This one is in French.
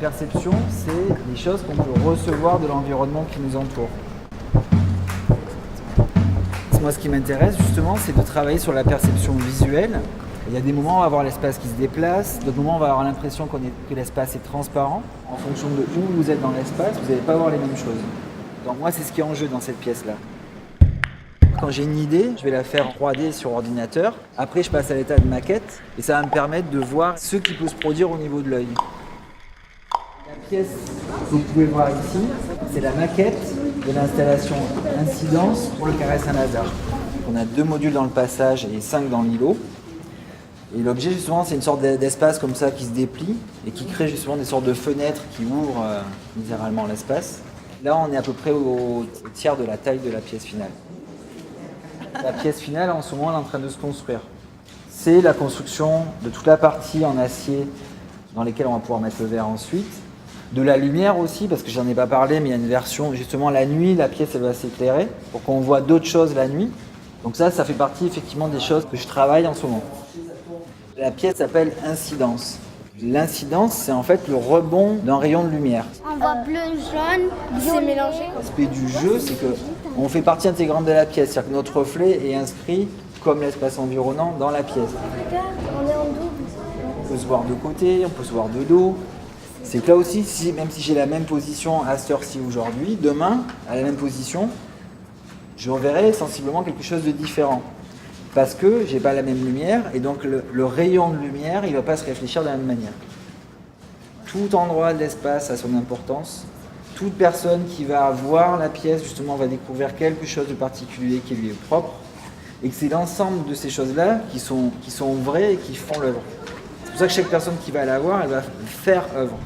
perception, c'est les choses qu'on peut recevoir de l'environnement qui nous entoure. Moi, ce qui m'intéresse justement, c'est de travailler sur la perception visuelle. Il y a des moments où on va avoir l'espace qui se déplace, d'autres moments on va avoir l'impression que l'espace est transparent. En fonction de où vous êtes dans l'espace, vous n'allez pas voir les mêmes choses. Donc moi, c'est ce qui est en jeu dans cette pièce-là. Quand j'ai une idée, je vais la faire en 3D sur ordinateur. Après, je passe à l'état de maquette et ça va me permettre de voir ce qui peut se produire au niveau de l'œil. La pièce que vous pouvez voir ici, c'est la maquette de l'installation Incidence pour le Carré Saint-Lazare. On a 2 modules dans le passage et 5 dans l'îlot. Et l'objet, justement, c'est une sorte d'espace comme ça qui se déplie et qui crée justement des sortes de fenêtres qui ouvrent littéralement l'espace. Là, on est à peu près au tiers de la taille de la pièce finale. La pièce finale, en ce moment, elle est en train de se construire. C'est la construction de toute la partie en acier dans lesquelles on va pouvoir mettre le verre ensuite. De la lumière aussi, parce que j'en ai pas parlé, mais il y a une version, justement, la nuit, la pièce, elle va s'éclairer pour qu'on voit d'autres choses la nuit. Donc ça fait partie effectivement des choses que je travaille en ce moment. La pièce s'appelle Incidence. L'incidence, c'est en fait le rebond d'un rayon de lumière. On voit bleu, jaune, c'est mélangé. L'aspect du jeu, c'est qu'on fait partie intégrante de la pièce, c'est-à-dire que notre reflet est inscrit comme l'espace environnant dans la pièce. Regarde, on est en double. On peut se voir de côté, on peut se voir de dos. C'est que là aussi, même si j'ai la même position à cette heure-ci aujourd'hui, demain, à la même position, je reverrai sensiblement quelque chose de différent. Parce que j'ai pas la même lumière et donc le rayon de lumière, il va pas se réfléchir de la même manière. Tout endroit de l'espace a son importance. Toute personne qui va voir la pièce, justement, va découvrir quelque chose de particulier qui lui est propre. Et que c'est l'ensemble de ces choses-là qui sont vraies et qui font l'œuvre. C'est pour ça que chaque personne qui va la voir, elle va faire œuvre.